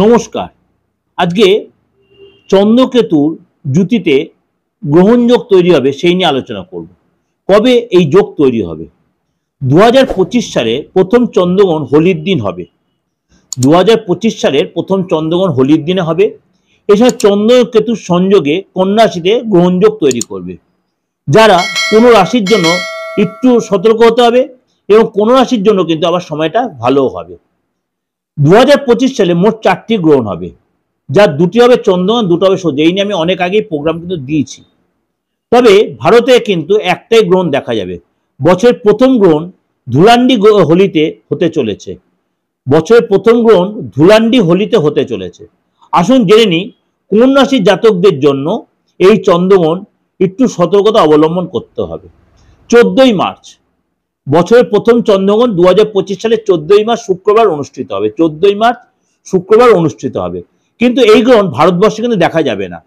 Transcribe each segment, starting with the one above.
নমস্কার। আজকে চন্দ্রকেতুর জুতিতে গ্রহণযোগ তৈরি হবে সেই নিয়ে আলোচনা করব। কবে এই যোগ তৈরি হবে? 2025 সালে প্রথম চন্দ্রগ্রহণ হোলির দিন হবে। 2025 সালের প্রথম চন্দ্রগ্রহণ হোলির দিনে হবে। এছাড়া চন্দ্রকেতুর সংযোগে কন্যা রাশিতে গ্রহণযোগ তৈরি করবে। যারা কোনো রাশির জন্য একটু সতর্ক হতে হবে এবং কোনো রাশির জন্য কিন্তু আবার সময়টা ভালোও হবে। 2025 সালে মোট 4টি গ্রহণ হবে, যার দুটি হবে চন্দ্রগ্রহণ, দুটো হবে সূর্য। এই নিয়ে আমি অনেক আগেই প্রোগ্রাম কিন্তু দিয়েছি। তবে ভারতে কিন্তু একটাই গ্রহণ দেখা যাবে। বছরের প্রথম গ্রহণ ধুলান্ডি হোলিতে হতে চলেছে। বছরের প্রথম গ্রহণ ধুলান্ডি হোলিতে হতে চলেছে। আসুন জেনে নিই কোন রাশির জাতকদের জন্য এই চন্দ্রগ্রহণ একটু সতর্কতা অবলম্বন করতে হবে। 14ই মার্চ বছরের প্রথম চন্দ্রগ্রহণ 2025 সালে 14ই মার্চ শুক্রবার অনুষ্ঠিত হবে। 14ই মার্চ শুক্রবার অনুষ্ঠিত হবে। কিন্তু এই গ্রহণ ভারতবর্ষে কিন্তু দেখা যাবে না।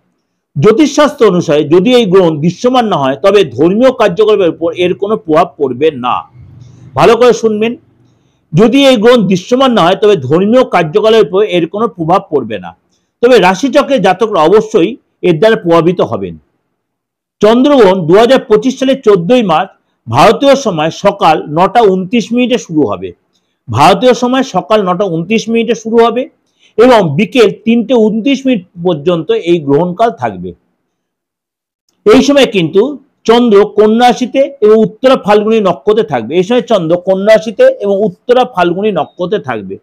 জ্যোতিষশাস্ত্র অনুসারে যদি এই গ্রহণ দৃশ্যমান না হয় তবে ধর্মীয় কার্যকলাপের উপর এর কোনো প্রভাব পড়বে না। ভালো করে শুনবেন, যদি এই গ্রহণ দৃশ্যমান না হয় তবে ধর্মীয় কার্যকলাপের উপর এর কোনো প্রভাব পড়বে না। তবে রাশিচক্রের জাতকরা অবশ্যই এর দ্বারা প্রভাবিত হবেন। চন্দ্রগ্রহণ 2025 সালের 14ই মার্চ ভারতীয় সময় সকাল 9:29 শুরু হবে। ভারতীয় সময় সকাল 9:29 শুরু হবে এবং বিকেল 3:29 পর্যন্ত এই গ্রহণকাল থাকবে। এই সময় কিন্তু চন্দ্র কন্যা রাশিতে এবং উত্তরা ফাল্গুনী নক্ষত্রে থাকবে। এই সময় চন্দ্র কন্যা রাশিতে এবং উত্তরা ফাল্গুনী নক্ষত্রে থাকবে।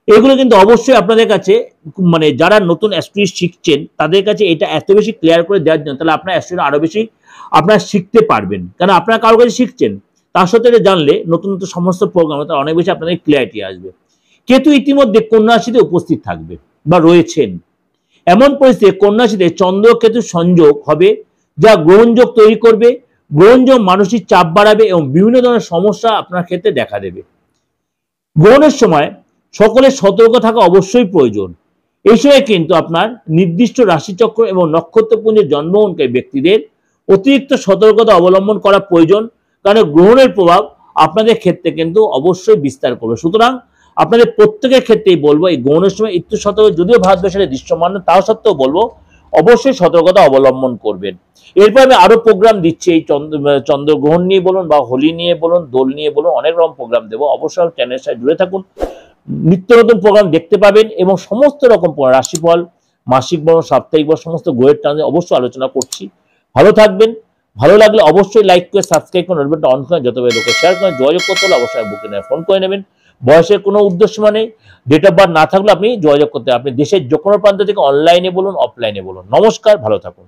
এগুলো কিন্তু অবশ্যই আপনাদের কাছে মানে যারা নতুন অ্যাস্ট্রোলজি শিখছেন তাদের কাছে এটা এত বেশি ক্লিয়ার করে দেওয়ার জন্য, তাহলে আপনার অ্যাস্ট্রোলজি আরো বেশি আপনারা শিখতে পারবেন। কারণ আপনারা কারোর কাছে শিখছেন, তার সাথে এটা জানলে নতুন নতুন সমস্ত প্রোগ্রাম তার অনেক বেশি আপনাদের ক্লিয়ারিটি আসবে। কেতু ইতিমধ্যে কন্যা রাশিতে উপস্থিত থাকবে বা রয়েছেন। এমন পরিস্থিতি কন্যা রাশিতে চন্দ্র কেতু সংযোগ হবে, যা গ্রহণযোগ তৈরি করবে। গ্রহণযোগ মানসিক চাপ বাড়াবে এবং বিভিন্ন ধরনের সমস্যা আপনার ক্ষেত্রে দেখা দেবে। গ্রহণের সময় সকলের সতর্ক থাকা অবশ্যই প্রয়োজন। এই সময় কিন্তু আপনার নির্দিষ্ট রাশিচক্র এবং নক্ষত্রপুঞ্জে জন্মগ্রহণকারী ব্যক্তিদের অতিরিক্ত সতর্কতা অবলম্বন করা প্রয়োজন, কারণ গ্রহণের প্রভাব আপনাদের ক্ষেত্রে কিন্তু অবশ্যই বিস্তার করবে। সুতরাং আপনাদের প্রত্যেকের ক্ষেত্রেই বলবো এই গ্রহণের সময় একটু সতর্ক, যদিও ভারতবর্ষের দৃশ্যমান তাও সত্ত্বেও বলবো অবশ্যই সতর্কতা অবলম্বন করবেন। এরপর আমি আরো প্রোগ্রাম দিচ্ছি এই চন্দ্রগ্রহণ নিয়ে বলুন বা হোলি নিয়ে বলুন, দোল নিয়ে বলুন, অনেক রকম প্রোগ্রাম দেবো। অবশ্যই চ্যানেলের সাথে জুড়ে থাকুন, নিত্য নতুন প্রোগ্রাম দেখতে পাবেন এবং সমস্ত রকম রাশিফল, মাসিক বল, সাপ্তাহিক বল, সমস্ত গ্রহের টানে অবশ্যই আলোচনা করছি। ভালো থাকবেন। ভালো লাগলে অবশ্যই লাইক করে সাবস্ক্রাইব করে নোটিফিকেশনটা অন করে যতভাবে লোকে শেয়ার করেন। যোগাযোগ করতে হলে অবশ্যই বুকে নিয়ে ফোন করে নেবেন। বয়সের কোনো উদ্দেশ্য মানে ডেট অফ বার্থ না থাকলে আপনি যোগাযোগ করতে, আপনি দেশের যে কোনো প্রান্ত থেকে অনলাইনে বলুন অফলাইনে বলুন। নমস্কার, ভালো থাকুন।